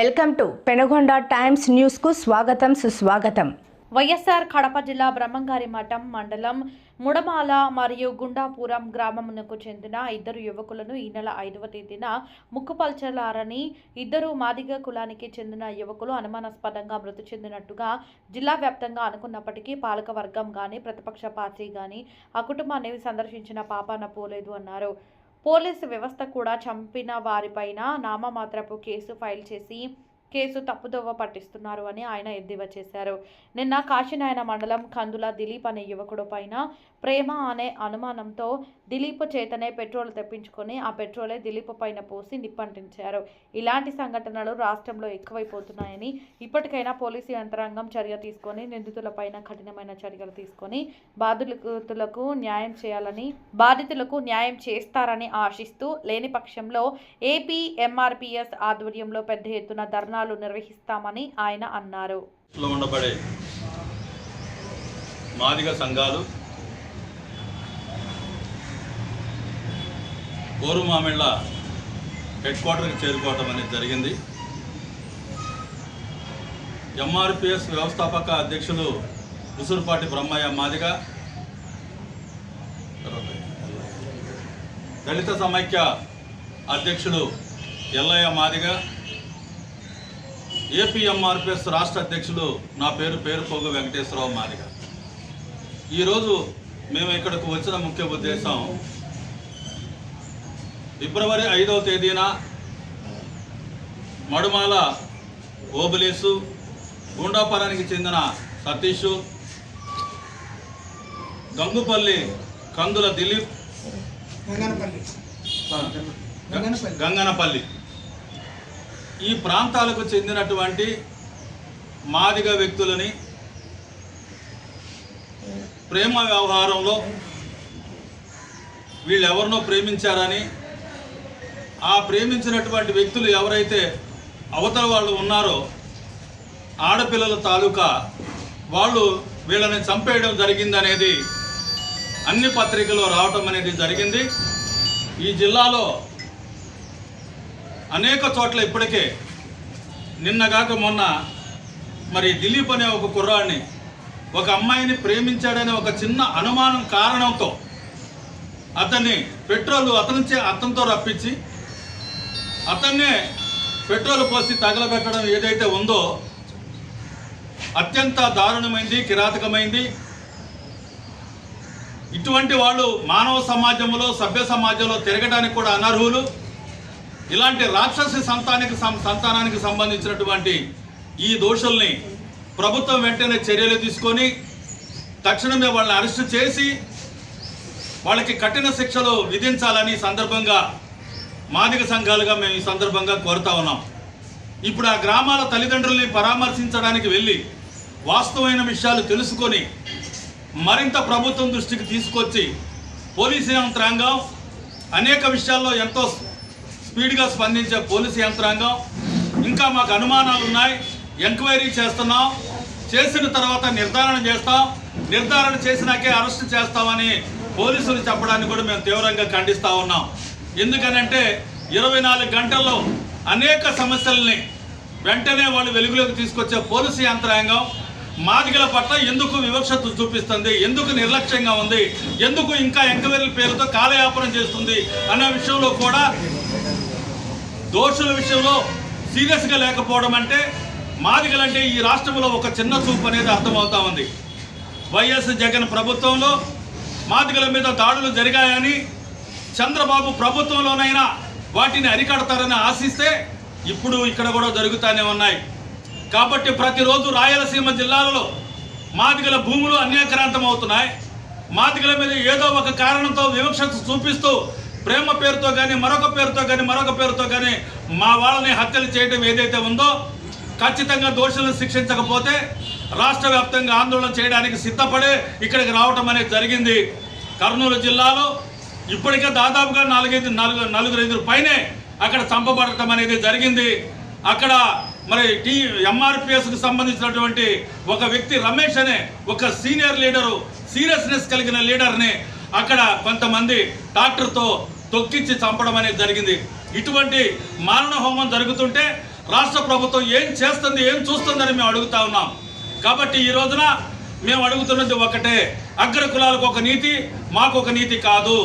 Welcome to Penugonda times news కు స్వాగతం సుస్వాగతం. వైఎస్ఆర్ కడప జిల్లా బ్రహ్మంగారి మఠం మండలం ముడమాల మరియు గుండాపురం గ్రామమునకు చెందిన ఇద్దరు యువకులను ఈ నెల 5వ తేదీన ముక్కుపల్చలారని ఇద్దరు మాదిగ కులానికి చెందిన యువకులు అనుమానాస్పదంగా మృతి చెందినట్టుగా జిల్లా వ్యాప్తంగా అనుకున్నప్పటికీ పాలకవర్గం గాని ప్రతిపక్ష పార్టీ గాని ఆ కుటుంబాన్ని సందర్శించిన పాపాన పోలేదు అన్నారు. పోలీసు వ్యవస్థ కూడా చంపిన వారిపైన నామమాత్రపు కేసు ఫైల్ చేసి కేసు తప్పుదోవ పట్టిస్తున్నారు అని ఆయన ఎద్దేవా చేశారు. నిన్న కాశీనాయన మండలం కందుల దిలీప్ అనే యువకుడు పైన ప్రేమ అనే అనుమానంతో దిలీప్ చేతనే పెట్రోల్ తెప్పించుకొని ఆ పెట్రోలే దిలీప్ పైన పోసి నిప్పంటించారు. ఇలాంటి సంఘటనలు రాష్ట్రంలో ఎక్కువైపోతున్నాయని ఇప్పటికైనా పోలీసు యంత్రాంగం చర్య తీసుకొని నిందితులపైన కఠినమైన చర్యలు తీసుకొని బాధితులకు న్యాయం చేస్తారని ఆశిస్తూ, లేని పక్షంలో ఏపీ ఎంఆర్పీఎస్ ఆధ్వర్యంలో పెద్ద ఎత్తున ధర్నాలు నిర్వహిస్తామని ఆయన అన్నారు. ఉండబడే మాదిగ సంఘాలు కోరుమామిళ్ళ హెడ్ క్వార్టర్కి చేరుకోవటం అనేది జరిగింది. ఎంఆర్పిఎస్ వ్యవస్థాపక అధ్యక్షులు ఉసురుపాటి బ్రహ్మయ్య మాదిగ, దళిత సమైక్య అధ్యక్షులు ఎల్లయ్య మాదిగ, ఏపీ ఎంఆర్పిఎస్ రాష్ట్ర అధ్యక్షులు నా పేరు పోగు వెంకటేశ్వరరావు మాదిగ. ఈరోజు మేము ఇక్కడకు వచ్చిన ముఖ్య ఉద్దేశం, ఫిబ్రవరి 5వ తేదీన మడుమాల ఓబులేసు, గుండాపురానికి చెందిన సతీషు, గంగుపల్లి కందుల దిలీప్, గంగనపల్లి ఈ ప్రాంతాలకు చెందినటువంటి మాదిగ వ్యక్తులని ప్రేమ వ్యవహారంలో వీళ్ళెవరినో ప్రేమించారని, ఆ ప్రేమించినటువంటి వ్యక్తులు ఎవరైతే అవతల వాళ్ళు ఉన్నారో ఆడపిల్లల తాలూకా వాళ్ళు వీళ్ళని చంపేయడం జరిగిందనేది అన్ని పత్రికల్లో రావటం అనేది జరిగింది. ఈ జిల్లాలో అనేక చోట్ల ఇప్పటికే నిన్నగాక మొన్న మరి దిలీప్ అనే ఒక కుర్రాడిని ఒక అమ్మాయిని ప్రేమించాడనే ఒక చిన్న అనుమానం కారణంతో అతన్ని అతనితో రప్పించి అతన్నే పెట్రోల్ పోసి తగలబెట్టడం ఏదైతే ఉందో అత్యంత దారుణమైంది, కిరాతకమైంది. ఇటువంటి వాళ్ళు మానవ సమాజంలో, సభ్య సమాజంలో తిరగడానికి కూడా అనర్హులు. ఇలాంటి రాక్షసి సంతానానికి సంబంధించినటువంటి ఈ దోషుల్ని ప్రభుత్వం వెంటనే చర్యలు తీసుకొని తక్షణమే వాళ్ళని అరెస్టు చేసి వాళ్ళకి కఠిన శిక్షలు విధించాలని సందర్భంగా మాదిగ సంఘాలుగా మేము ఈ సందర్భంగా కోరుతా ఉన్నాం. ఇప్పుడు ఆ గ్రామాల తల్లిదండ్రుల్ని పరామర్శించడానికి వెళ్ళి వాస్తవమైన విషయాలు తెలుసుకొని మరింత ప్రభుత్వం దృష్టికి తీసుకొచ్చి పోలీసు యంత్రాంగం అనేక విషయాల్లో ఎంతో స్పీడ్గా స్పందించే పోలీసు యంత్రాంగం, ఇంకా మాకు అనుమానాలు ఉన్నాయి, ఎంక్వైరీ చేస్తున్నాం, చేసిన తర్వాత నిర్ధారణ చేసినాకే అరెస్ట్ చేస్తామని పోలీసులు చెప్పడాన్ని కూడా మేము తీవ్రంగా ఖండిస్తూ ఉన్నాం. ఎందుకనంటే 24 గంటల్లో అనేక సమస్యల్ని వెంటనే వాళ్ళు వెలుగులోకి తీసుకొచ్చే పోలీసు యంత్రాంగం మాదిగల పట్ల ఎందుకు వివక్షత చూపిస్తుంది, ఎందుకు నిర్లక్ష్యంగా ఉంది, ఎందుకు ఇంకా ఎంక్వైరీ పేరుతో కాలయాపనం చేస్తుంది అనే విషయంలో కూడా దోషుల విషయంలో సీరియస్గా లేకపోవడం అంటే మాదిగలంటే ఈ రాష్ట్రంలో ఒక చిన్న చూపు అనేది అర్థమవుతా ఉంది. వైఎస్ జగన్ ప్రభుత్వంలో మాదిగల మీద దాడులు జరిగాయని, చంద్రబాబు ప్రభుత్వంలోనైనా వాటిని అరికడతారని ఆశిస్తే ఇప్పుడు ఇక్కడ కూడా జరుగుతూనే ఉన్నాయి. కాబట్టి ప్రతిరోజు రాయలసీమ జిల్లాలలో మాదిగల భూములు అన్యాక్రాంతం అవుతున్నాయి. మాదిగల మీద ఏదో ఒక కారణంతో వివక్షత చూపిస్తూ ప్రేమ పేరుతో కానీ మరొక పేరుతో కానీ మా వాళ్ళని హత్యలు చేయడం ఏదైతే ఉందో, ఖచ్చితంగా దోషులను శిక్షించకపోతే రాష్ట్ర వ్యాప్తంగా ఆందోళన చేయడానికి సిద్ధపడే ఇక్కడికి రావటం అనేది జరిగింది. కర్నూలు జిల్లాలో ఇప్పటికే దాదాపుగా 4-5 పైనే అక్కడ చంపబడటం అనేది జరిగింది. అక్కడ మరి ఎంఆర్పిఎస్కి సంబంధించినటువంటి ఒక వ్యక్తి రమేష్ అనే ఒక సీనియర్ లీడరు, సీరియస్నెస్ కలిగిన లీడర్ని అక్కడ కొంతమంది ట్రాక్టర్తో తొక్కించి చంపడం అనేది జరిగింది. ఇటువంటి మారణ హోమం జరుగుతుంటే రాష్ట్ర ప్రభుత్వం ఏం చేస్తుంది, ఏం చూస్తుందని మేము అడుగుతా ఉన్నాం. కాబట్టి ఈ రోజున మేము అడుగుతున్నది ఒకటే, అగ్ర కులాలకు ఒక నీతి, మాకు ఒక నీతి కాదు.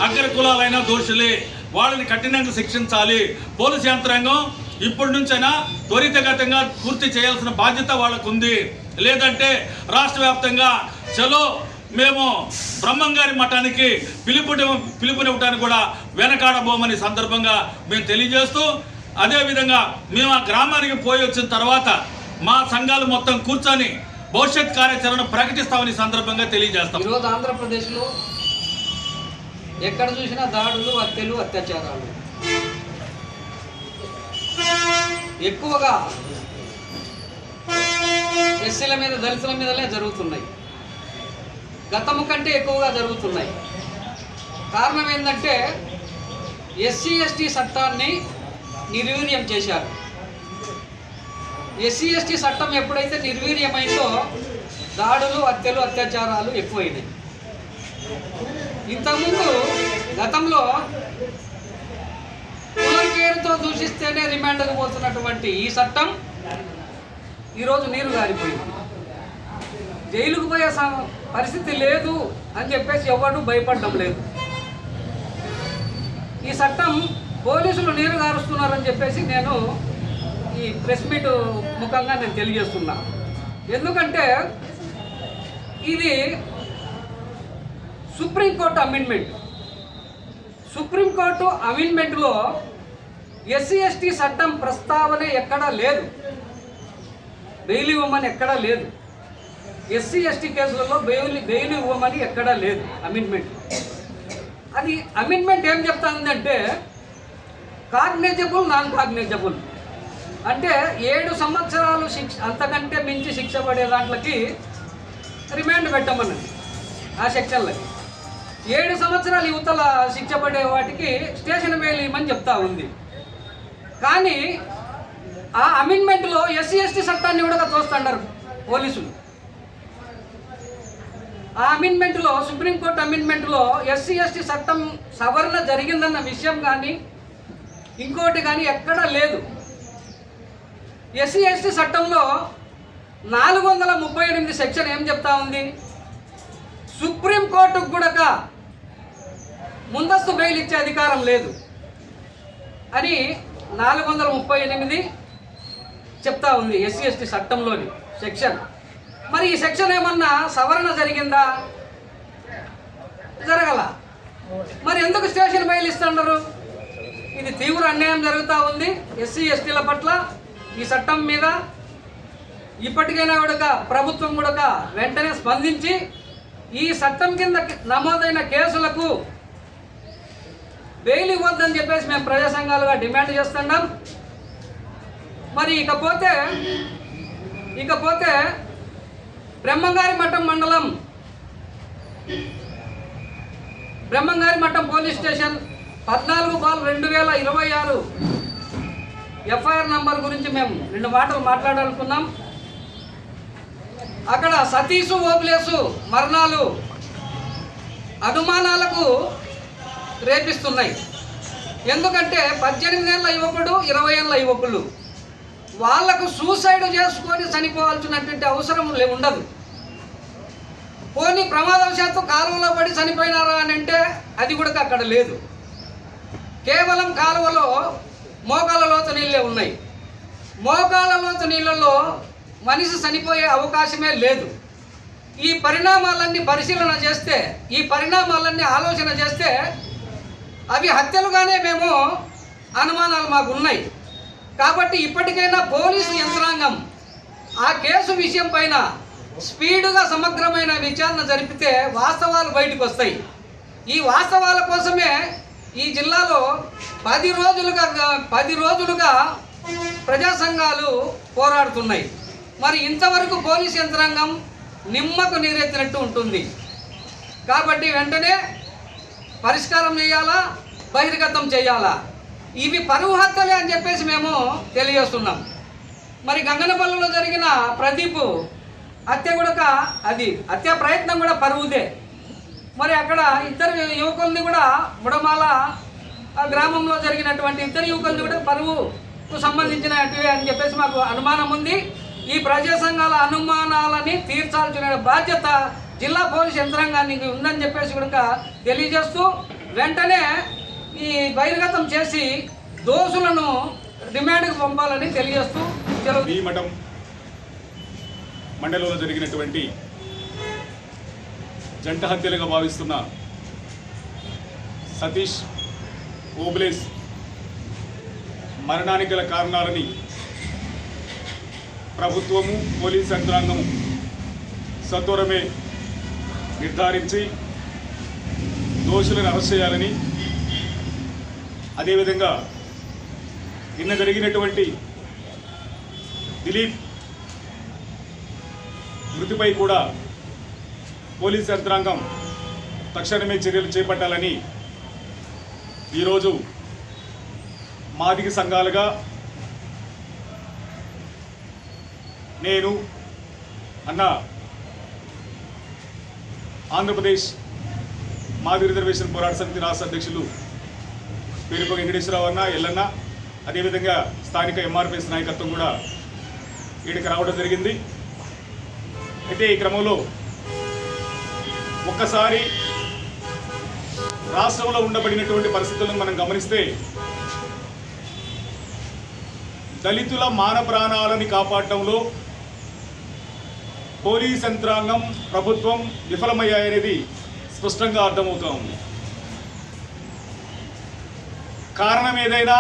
అగ్ర కులాలైనా దోషులే, వాళ్ళని కఠినంగా శిక్షించాలి. పోలీసు యంత్రాంగం ఇప్పటి నుంచైనా త్వరితగతంగా పూర్తి చేయాల్సిన బాధ్యత వాళ్ళకు ఉంది. లేదంటే రాష్ట్ర వ్యాప్తంగా చలో మేము బ్రహ్మంగారి మఠానికి పిలుపునివ్వడానికి కూడా వెనకాడబోమని సందర్భంగా మేము తెలియజేస్తూ, అదేవిధంగా మేము ఆ గ్రామానికి పోయి వచ్చిన తర్వాత మా సంఘాలు మొత్తం కూర్చొని భవిష్యత్ కార్యాచరణ ప్రకటిస్తామని సందర్భంగా తెలియజేస్తాం. ఈరోజు ఆంధ్రప్రదేశ్లో ఎక్కడ చూసినా దాడులు, హత్యలు, అత్యాచారాలు ఎక్కువగా ఎస్సీల మీద, దళితుల మీదనే జరుగుతున్నాయి. గతము కంటే ఎక్కువగా జరుగుతున్నాయి. కారణం ఏంటంటే ఎస్సీ ఎస్టీ చట్టాన్ని నిర్వీర్యం చేశారు. ఎస్సీ ఎస్టీ చట్టం ఎప్పుడైతే నిర్వీర్యమైందో దాడులు, హత్యలు, అత్యాచారాలు ఎక్కువైనాయి. ఇంతకుముందు గతంలో కులం పేరుతో దూషిస్తేనే రిమాండ్కు పోతున్నటువంటి ఈ చట్టం ఈరోజు నీరు గారిపోయింది. జైలుకు పోయే పరిస్థితి లేదు అని చెప్పేసి ఎవరు భయపడడం లేదు. ఈ చట్టం పోలీసులు నీరు గారుస్తున్నారని చెప్పేసి నేను ఈ ప్రెస్ మీట్ ముఖంగా నేను తెలియజేస్తున్నా. ఎందుకంటే ఇది సుప్రీంకోర్టు అమెండ్మెంట్. సుప్రీంకోర్టు అమెండ్మెంట్లో ఎస్సీ ఎస్టీ చట్టం ప్రస్తావన ఎక్కడా లేదు. బెయిల్ ఇవ్వమని ఎక్కడా లేదు. ఎస్సీ ఎస్టీ కేసులలో బెయిల్ ఇవ్వమని ఎక్కడా లేదు అమెండ్మెంట్. అది అమెండ్మెంట్ ఏం చెప్తానంటే కాగ్నిజబుల్, నాన్ కాగ్నిజబుల్ అంటే 7 సంవత్సరాలు శిక్ష, అంతకంటే మించి శిక్ష పడే దాంట్లకి రిమాండ్ పెట్టమన్నది. ఆ సెక్షన్లకి 7 సంవత్సరాలు యువతల శిక్ష పడే వాటికి స్టేషన్ బెయిల్ ఇవ్వమని చెప్తా ఉంది. కానీ ఆ అమెండ్మెంట్లో ఎస్సీ ఎస్టీ చట్టాన్ని కూడా తోస్తున్నారు పోలీసులు. ఆ అమెండ్మెంట్లో, సుప్రీంకోర్టు అమెండ్మెంట్లో ఎస్సీ ఎస్టీ చట్టం సవరణ జరిగిందన్న విషయం కానీ ఇంకోటి కానీ ఎక్కడా లేదు. ఎస్సీ ఎస్టీ చట్టంలో 438 సెక్షన్ ఏం చెప్తా ఉంది, సుప్రీంకోర్టుకు కూడా ముందస్తు బెయిల్ ఇచ్చే అధికారం లేదు అని 438 చెప్తా ఉంది ఎస్సీ ఎస్టీ చట్టంలోని సెక్షన్. మరి ఈ సెక్షన్ ఏమన్నా సవరణ జరిగిందా? జరగల. మరి ఎందుకు స్టేషన్ బెయిల్ ఇస్తున్నారు? ఇది తీవ్ర అన్యాయం జరుగుతూ ఉంది ఎస్సీ ఎస్టీల పట్ల. ఈ చట్టం మీద ఇప్పటికైనా కూడా ప్రభుత్వం కూడా వెంటనే స్పందించి ఈ చట్టం కింద నమోదైన కేసులకు బెయిల్ ఇవ్వద్దని చెప్పేసి మేము ప్రజా సంఘాలుగా డిమాండ్ చేస్తున్నాం. మరి ఇకపోతే బ్రహ్మంగారి మఠం పోలీస్ స్టేషన్ 14/2026 ఎఫ్ఐఆర్ నంబర్ గురించి మేము 2 మాటలు మాట్లాడాలనుకున్నాం. అక్కడ సతీషు, ఓబులేసు మరణాలు అనుమానాలకు రేపిస్తున్నాయి. ఎందుకంటే 18 ఏళ్ళ యువకుడు, 20 ఏళ్ళ యువకులు వాళ్లకు సూసైడ్ చేసుకొని చనిపోవాల్సినటువంటి అవసరం ఉండదు. పోనీ ప్రమాదవశాత్తు కాలువలో పడి చనిపోయినారా అని అంటే అది కూడా అక్కడ లేదు. కేవలం కాలువలో మోకాళ్ళ లోతు నీళ్ళే ఉన్నాయి. మోకాళ్ళ లోతు నీళ్ళలో మనిషి చనిపోయే అవకాశమే లేదు. ఈ పరిణామాలన్నీ పరిశీలన చేస్తే, ఈ పరిణామాలన్నీ ఆలోచన చేస్తే అవి హత్యలుగానే మేము అనుమానాలు మాకు ఉన్నాయి. కాబట్టి ఇప్పటికైనా పోలీసు యంత్రాంగం ఆ కేసు విషయం పైన స్పీడుగా సమగ్రమైన విచారణ జరిపితే వాస్తవాలు బయటకు వస్తాయి. ఈ వాస్తవాల కోసమే ఈ జిల్లాలో 10 రోజులుగా ప్రజా సంఘాలు పోరాడుతున్నాయి. మరి ఇంతవరకు పోలీస్ యంత్రాంగం నిమ్మకు నీరెత్తినట్టు ఉంటుంది. కాబట్టి వెంటనే పరిష్కారం చేయాలా, బహిర్గతం చేయాలా. ఇవి పరువు హత్యలే అని చెప్పేసి మేము తెలియజేస్తున్నాం. మరి గంగనపల్లిలో జరిగిన ప్రదీప్ హత్య కూడా అది హత్య ప్రయత్నం కూడా పరువుదే. మరి అక్కడ 2 యువకుల్ని కూడా ముడమాల గ్రామంలో జరిగినటువంటి 2 యువకుల్ని కూడా పరువు సంబంధించినవి అని చెప్పేసి మాకు అనుమానం ఉంది. ఈ ప్రజా సంఘాల అనుమానాలని తీర్చాల్సిన బాధ్యత జిల్లా పోలీస్ యంత్రాంగానికి ఉందని చెప్పేసి కూడా తెలియజేస్తూ వెంటనే ఈ బహిర్గతం చేసి దోషులను రిమాండ్కి పంపాలని తెలియజేస్తూ ఈ మఠం మండలంలో జరిగినటువంటి జంట హత్యలుగా భావిస్తున్న సతీష్ ఓబ్లేస్ మరణానికి గల కారణాలని ప్రభుత్వము పోలీస్ యంత్రాంగము సత్వరమే నిర్ధారించి దోషులను అరెస్ట్ చేయాలని, అదేవిధంగా నిన్న జరిగినటువంటి దిలీప్ మృతిపై కూడా పోలీస్ యంత్రాంగం తక్షణమే చర్యలు చేపట్టాలని ఈరోజు మాదిగ సంఘాలుగా నేను అన్న ఆంధ్రప్రదేశ్ మాదిగ రిజర్వేషన్ పోరాట సమితి రాష్ట్ర అధ్యక్షులు పేరుప వెంకటేశ్వరరావు అన్న ఎల్లన్న, అదేవిధంగా స్థానిక ఎంఆర్పిఎస్ నాయకత్వం కూడా ఇక్కడికి రావడం జరిగింది. అయితే ఈ క్రమంలో ఒక్కసారి రాష్ట్రంలో ఉండబడినటువంటి పరిస్థితులను మనం గమనిస్తే దళితుల మాన ప్రాణాలని కాపాడటంలో పోలీస్ యంత్రాంగం ప్రభుత్వం విఫలమయ్యాయనేది స్పష్టంగా అర్థమవుతూ ఉంది. కారణం ఏదైనా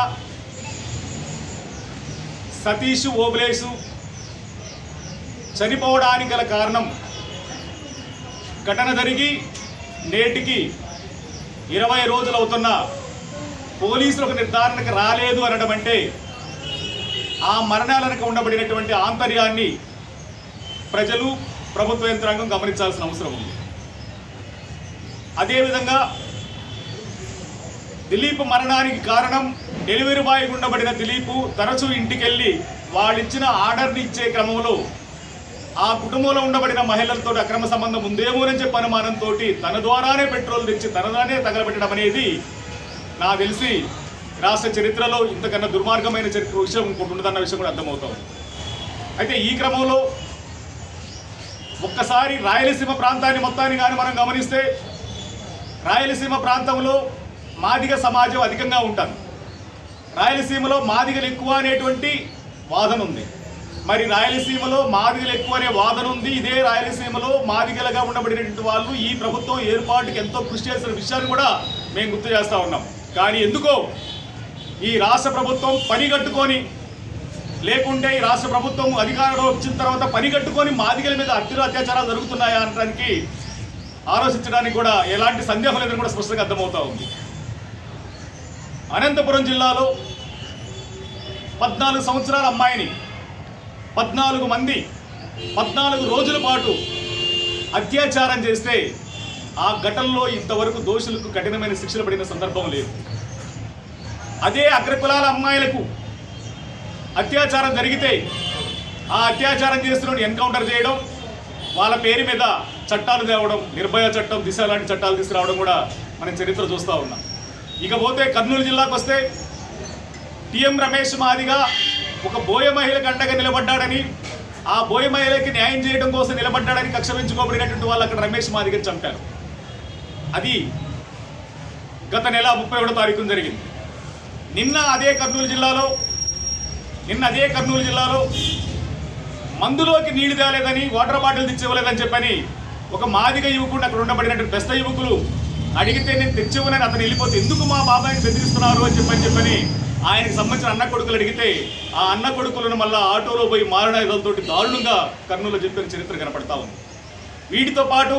సతీష్ ఓబ్లేసు చనిపోవడానికి గల కారణం ఘటన జరిగి నేటికి 20 రోజులు అవుతున్న పోలీసులకు నిర్ధారణకు రాలేదు అనడం అంటే ఆ మరణాలకు ఉండబడినటువంటి ఆంతర్యాన్ని ప్రజలు ప్రభుత్వ యంత్రాంగం గమనించాల్సిన అవసరం ఉంది. అదేవిధంగా దిలీప్ మరణానికి కారణం డెలివరీ బాయ్ ఉండబడిన దిలీప్ తరచూ ఇంటికెళ్ళి వాళ్ళిచ్చిన ఆర్డర్ని ఇచ్చే క్రమంలో ఆ కుటుంబంలో ఉండబడిన మహిళలతో అక్రమ సంబంధం ఉందేమోనని చెప్పి అనుమానంతో తన ద్వారానే పెట్రోల్ తెచ్చి తనదానే తగలబెట్టడం అనేది నాకు తెలిసి రాష్ట్ర చరిత్రలో ఇంతకన్నా దుర్మార్గమైన విషయం ఇంకోటి ఉండదన్న విషయం కూడా అర్థమవుతుంది. అయితే ఈ క్రమంలో ఒక్కసారి రాయలసీమ ప్రాంతాన్ని మొత్తాన్ని కానీ మనం గమనిస్తే రాయలసీమ ప్రాంతంలో మాదిగ సమాజం అధికంగా ఉంటుంది. రాయలసీమలో మాదిగలు ఎక్కువ అనేటువంటి వాదన ఉంది. మరి రాయలసీమలో మాదిగలు ఎక్కువ అనే వాదన ఉంది. ఇదే రాయలసీమలో మాదిగలుగా ఉండబడినటువంటి వాళ్ళు ఈ ప్రభుత్వం ఏర్పాటుకి ఎంతో కృషి చేసిన విషయాన్ని కూడా మేము గుర్తు చేస్తూ ఉన్నాం. కానీ ఎందుకో ఈ రాష్ట్ర ప్రభుత్వం పనిగట్టుకొని, లేకుంటే ఈ రాష్ట్ర ప్రభుత్వం అధికారంలో వచ్చిన తర్వాత పనిగట్టుకొని మాదిగల మీద అత్యాచారాలు జరుగుతున్నాయా అనడానికి ఆలోచించడానికి కూడా ఎలాంటి సందేహం లేదని కూడా స్పష్టంగా అర్థమవుతూ ఉంది. అనంతపురం జిల్లాలో 14 సంవత్సరాల అమ్మాయిని 14 మంది 14 రోజుల పాటు అత్యాచారం చేస్తే ఆ ఘటనలో ఇంతవరకు దోషులకు కఠినమైన శిక్షలు పడిన సందర్భం లేదు. అదే అగ్రకులాల అమ్మాయిలకు అత్యాచారం జరిగితే ఆ అత్యాచారం చేస్తున్న ఎన్కౌంటర్ చేయడం, వాళ్ళ పేరు మీద చట్టాలు తేవడం, నిర్భయ చట్టం, దిశ లాంటి చట్టాలు తీసుకురావడం కూడా మనం చరిత్ర చూస్తూ ఉన్నాం. ఇకపోతే కర్నూలు జిల్లాకు వస్తే టిఎం రమేష్ మాదిగా ఒక బోయ మహిళకు అండగా నిలబడ్డాడని, ఆ బోయ మహిళకి న్యాయం చేయడం కోసం నిలబడ్డాడని కక్ష పెంచుకోబడినటువంటి వాళ్ళు అక్కడ రమేష్ మాదిగని చంపారు. అది గత నెల 31వ తారీఖున జరిగింది. నిన్న అదే కర్నూలు జిల్లాలో మందులోకి నీళ్లు తేలేదని, వాటర్ బాటిల్ తెచ్చివ్వలేదని చెప్పని ఒక మాదిగ యువకుడు అక్కడ ఉండబడినటువంటి బెస్త యువకులు అడిగితే నేను తెచ్చివ్వనని అతను వెళ్ళిపోతే ఎందుకు మా బాబాయిని బెదిరిస్తున్నారు అని చెప్పని ఆయనకు సంబంధించిన అన్న కొడుకులు అడిగితే ఆ అన్న కొడుకులను మళ్ళీ ఆటోలో పోయి మారణాయుధాలతోటి దారుణంగా కర్నూలులో చెప్పిన చరిత్ర కనపడతా ఉంది. వీటితో పాటు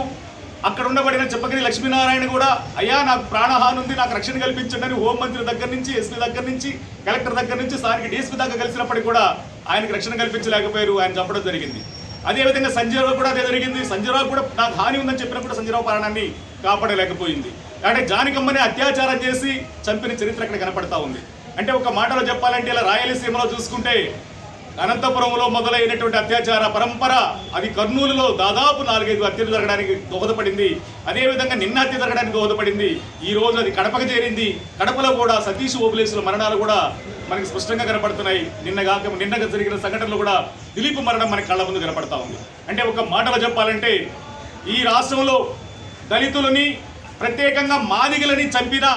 అక్కడ ఉండబడిన చెప్పగిరి లక్ష్మీనారాయణ కూడా అయ్యా నాకు ప్రాణహాని ఉంది, నాకు రక్షణ కల్పించండి అని హోంమంత్రి దగ్గర నుంచి, ఎస్పీ దగ్గర నుంచి, కలెక్టర్ దగ్గర నుంచి స్థానిక డీఎస్పీ దగ్గర కలిసినప్పటికీ కూడా ఆయనకు రక్షణ కల్పించలేకపోయారు, ఆయన చంపడం జరిగింది. అదేవిధంగా సంజయరావు కూడా అదే జరిగింది. సంజయరావు కూడా నాకు హాని ఉందని చెప్పినా కూడా సంజయరావు ప్రాణాన్ని కాపాడలేకపోయింది. అంటే జానికమ్మని అత్యాచారం చేసి చంపిన చరిత్ర అక్కడ కనపడతా ఉంది. అంటే ఒక మాటలో చెప్పాలంటే ఇలా రాయలసీమలో చూసుకుంటే అనంతపురంలో మొదలైనటువంటి అత్యాచార పరంపర అది కర్నూలులో దాదాపు 4-5 హత్యలు జరగడానికి దోహదపడింది. అదేవిధంగా నిన్న హత్య జరగడానికి దోహదపడింది. ఈ రోజు అది కడపకు చేరింది. కడపలో కూడా సతీష్ ఓబులేసుల మరణాలు కూడా మనకి స్పష్టంగా కనపడుతున్నాయి. నిన్నగా జరిగిన సంఘటనలో కూడా దిలీప్ మరణం మనకి కళ్ళ ముందు కనపడతా ఉంది. అంటే ఒక మాటలో చెప్పాలంటే ఈ రాష్ట్రంలో దళితులని ప్రత్యేకంగా మాదిగలని చంపిన